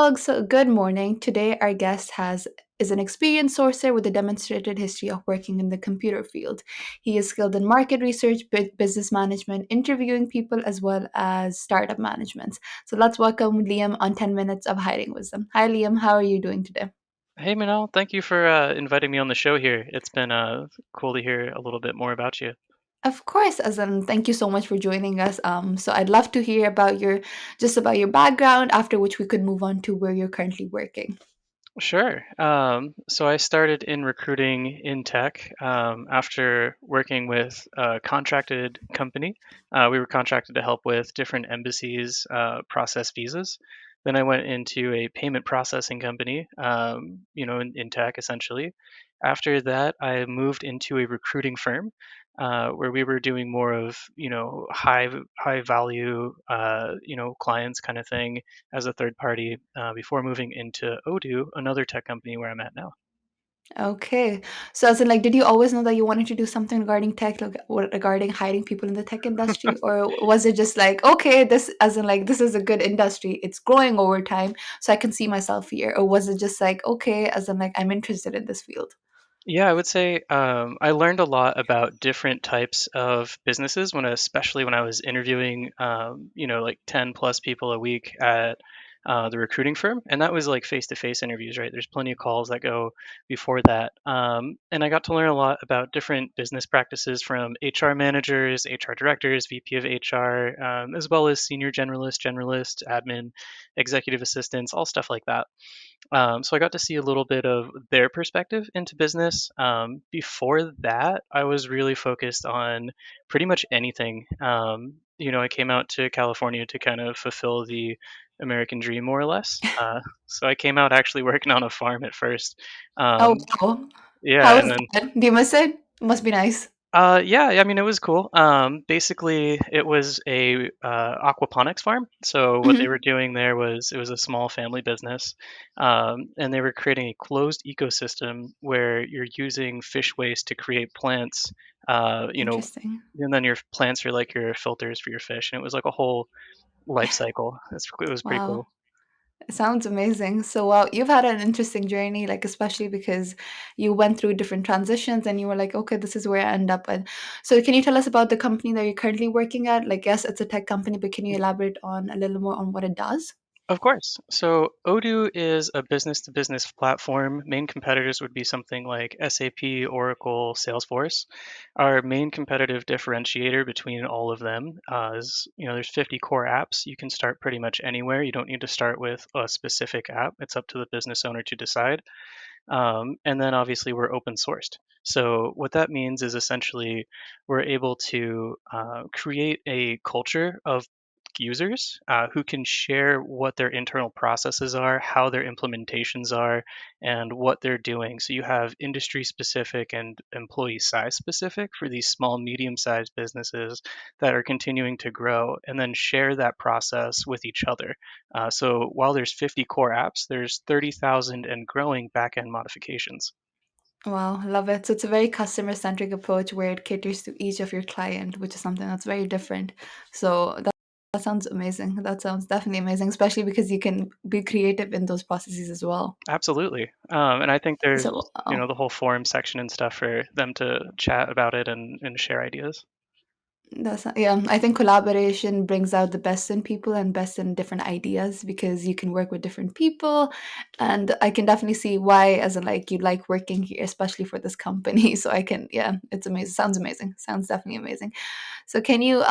Doug. So, good morning. Today, our guest has is an experienced sourcer with a demonstrated history of working in the computer field. He is skilled in market research, business management, interviewing people, as well as startup management. So, let's welcome Liam on 10 Minutes of Hiring Wisdom. Hi, Liam. How are you doing today? Hey Manal, thank you for inviting me on the show here. It's been cool to hear a little bit more about you. Of course, Azan. Thank you so much for joining us. So I'd love to hear about your background. After which we could move on to where you're currently working. Sure. So I started in recruiting in tech after working with a contracted company. We were contracted to help with different embassies process visas. Then I went into a payment processing company, in tech essentially. After that, I moved into a recruiting firm where we were doing more of, high value, clients kind of thing as a third party before moving into Odoo, another tech company where I'm at now. Okay. So as in like, did you always know that you wanted to do something regarding tech, like regarding hiring people in the tech industry? Or was it just like, okay, this as in like this is a good industry, it's growing over time, so I can see myself here? Or was it just like, okay, as in like I'm interested in this field? Yeah, I would say I learned a lot about different types of businesses especially when I was interviewing, like 10 plus people a week at the recruiting firm. And that was like face to face interviews, right? There's plenty of calls that go before that. And I got to learn a lot about different business practices from HR managers, HR directors, VP of HR, as well as senior generalist, admin, executive assistants, all stuff like that. So I got to see a little bit of their perspective into business. Before that, I was really focused on pretty much anything. I came out to California to kind of fulfill the American dream, more or less. So I came out actually working on a farm at first. Oh Um, wow. yeah, How and is then that? Do you miss it? Must be nice. yeah, I mean, it was cool. Basically, it was a aquaponics farm. So what they were Mhm. doing there was it was a small family business, and they were creating a closed ecosystem where you're using fish waste to create plants. Interesting. And then your plants are like your filters for your fish, and it was like a whole life cycle. It was pretty Wow. cool. It sounds amazing. So, wow, you've had an interesting journey, like especially because you went through different transitions and you were like, okay, this is where I end up at. So, can you tell us about the company that you're currently working at? Like, yes, it's a tech company, but can you elaborate on a little more on what it does? Of course. So Odoo is a business to business platform. Main competitors would be something like SAP, Oracle, Salesforce. Our main competitive differentiator between all of them is, there's 50 core apps. You can start pretty much anywhere. You don't need to start with a specific app. It's up to the business owner to decide. And then obviously we're open sourced. So what that means is essentially we're able to create a culture of users who can share what their internal processes are, how their implementations are, and what they're doing. So you have industry specific and employee size specific for these small, medium sized businesses that are continuing to grow, and then share that process with each other. So while there's 50 core apps, there's 30,000 and growing backend modifications. Wow, love it. So, it's a very customer centric approach where it caters to each of your client, which is something that's very different. So, that sounds amazing. That sounds definitely amazing, especially because you can be creative in those processes as well. Absolutely. And I think there's, So, wow. the whole forum section and stuff for them to chat about it and share ideas. Yeah, I think collaboration brings out the best in people and best in different ideas because you can work with different people, and I can definitely see why, as in like you like working here, especially for this company. So I can, yeah, it's amazing. Sounds amazing. Sounds definitely amazing. So can you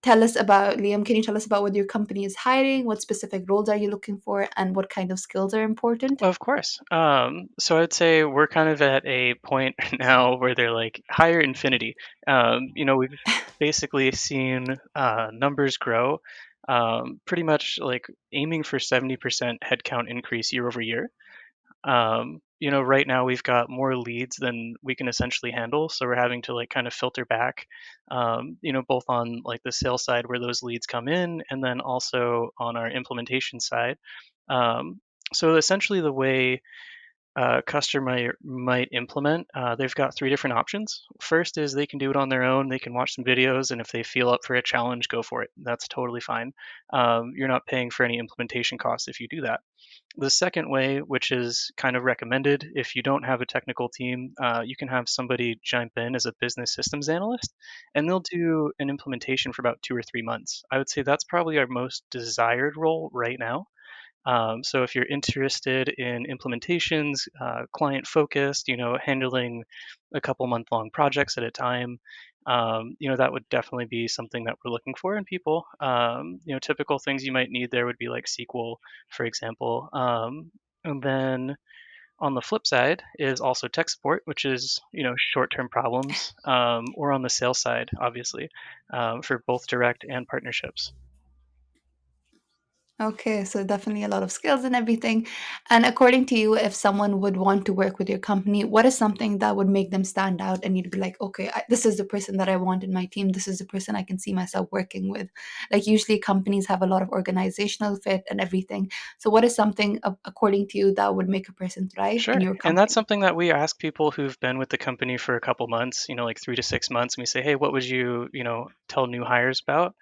tell us about Liam? Can you tell us about what your company is hiring? What specific roles are you looking for, and what kind of skills are important? Of course. So I'd say we're kind of at a point now where they're like higher infinity. We've basically seen numbers grow, pretty much like aiming for 70% headcount increase year over year. Right now we've got more leads than we can essentially handle, so we're having to like kind of filter back, both on like the sales side where those leads come in, and then also on our implementation side. Um, so essentially, the way a customer might implement, they've got three different options. First is they can do it on their own. They can watch some videos, and if they feel up for a challenge, go for it. That's totally fine. You're not paying for any implementation costs if you do that. The second way, which is kind of recommended, if you don't have a technical team, you can have somebody jump in as a business systems analyst, and they'll do an implementation for about 2 or 3 months. I would say that's probably our most desired role right now. So if you're interested in implementations, client focused, handling a couple month long projects at a time, that would definitely be something that we're looking for in people. Typical things you might need there would be like SQL, for example. And then on the flip side is also tech support, which is short-term problems, or on the sales side, obviously, for both direct and partnerships. Okay, so definitely a lot of skills and everything. And according to you, if someone would want to work with your company, what is something that would make them stand out and you'd be like, okay, this is the person that I want in my team. This is the person I can see myself working with. Like usually companies have a lot of organizational fit and everything. So what is something according to you that would make a person thrive in Sure. your And that's company? something that we ask people who've been with the company for a couple months, like 3 to 6 months. And we say, hey, what would you tell new hires about?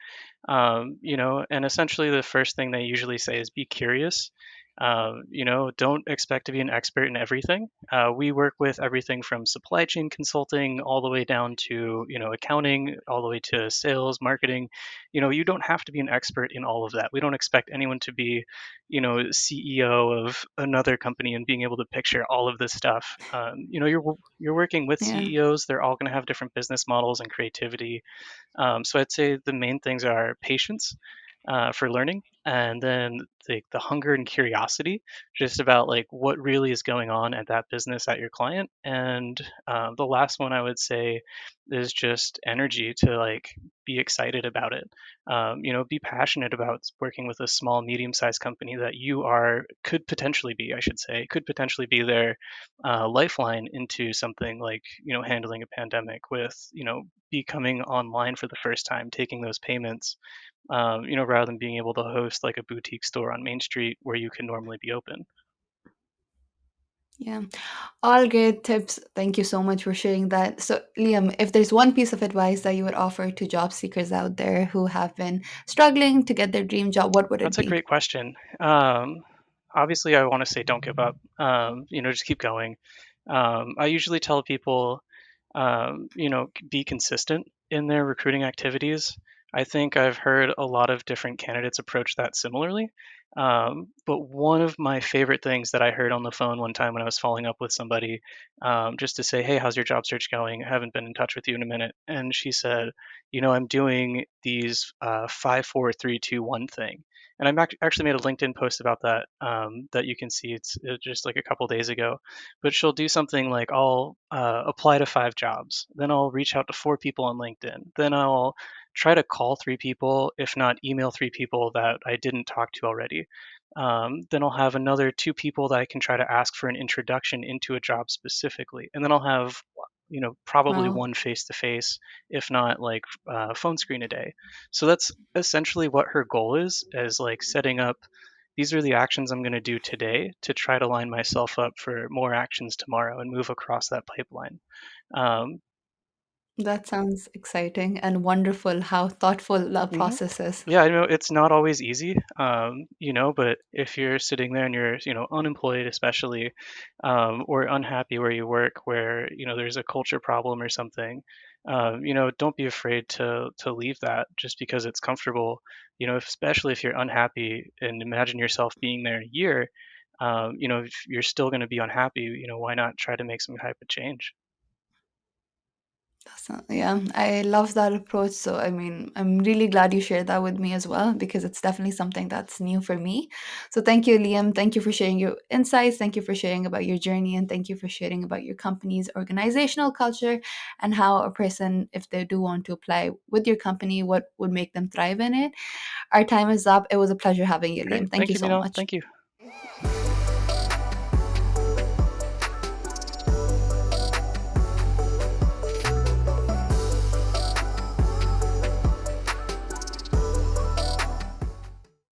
And essentially the first thing they usually say is be curious. Don't expect to be an expert in everything. We work with everything from supply chain consulting all the way down to, accounting, all the way to sales, marketing. You don't have to be an expert in all of that. We don't expect anyone to be, CEO of another company and being able to picture all of this stuff. You're working with Yeah. CEOs. They're all going to have different business models and creativity. So I'd say the main things are patience for learning, and then the hunger and curiosity, just about like what really is going on at that business at your client. And the last one I would say is just energy to like be excited about it. Be passionate about working with a small, medium-sized company that you are could potentially be, I should say, could potentially be their lifeline into something like handling a pandemic with becoming online for the first time, taking those payments, rather than being able to host like a boutique store on Main Street where you can normally be open. Yeah. All great tips. Thank you so much for sharing that. So, Liam, if there's one piece of advice that you would offer to job seekers out there who have been struggling to get their dream job, what would it That's a be? great question. Obviously, I want to say don't give up. Just keep going. I usually tell people, be consistent in their recruiting activities. I think I've heard a lot of different candidates approach that similarly. But one of my favorite things that I heard on the phone one time when I was following up with somebody, just to say, hey, how's your job search going? I haven't been in touch with you in a minute. And she said, I'm doing these 5, 4, 3, 2, 1 thing. And actually made a LinkedIn post about that that you can see. It's just like a couple days ago. But she'll do something like I'll apply to 5 jobs, then I'll reach out to 4 people on LinkedIn, then I'll try to call 3 people, if not email 3 people that I didn't talk to already. Then I'll have another 2 people that I can try to ask for an introduction into a job specifically, and then I'll have probably Wow, one face to face, if not like phone screen a day. So that's essentially what her goal is like setting up these are the actions I'm going to do today to try to line myself up for more actions tomorrow and move across that pipeline. Um, that sounds exciting and wonderful how thoughtful that mhm. process is. Yeah, I know it's not always easy, but if you're sitting there and you're, unemployed, especially, or unhappy where you work, where there's a culture problem or something, don't be afraid to leave that just because it's comfortable. Especially if you're unhappy, and imagine yourself being there in a year. If you're still going to be unhappy, why not try to make some type of change? Yeah, I love that approach. So, I mean, I'm really glad you shared that with me as well because it's definitely something that's new for me. So, thank you, Liam. Thank you for sharing your insights. Thank you for sharing about your journey. And thank you for sharing about your company's organizational culture and how a person, if they do want to apply with your company, what would make them thrive in it. Our time is up. It was a pleasure having you, Great, Liam. Thank thank you you, so Nino. much. Thank you.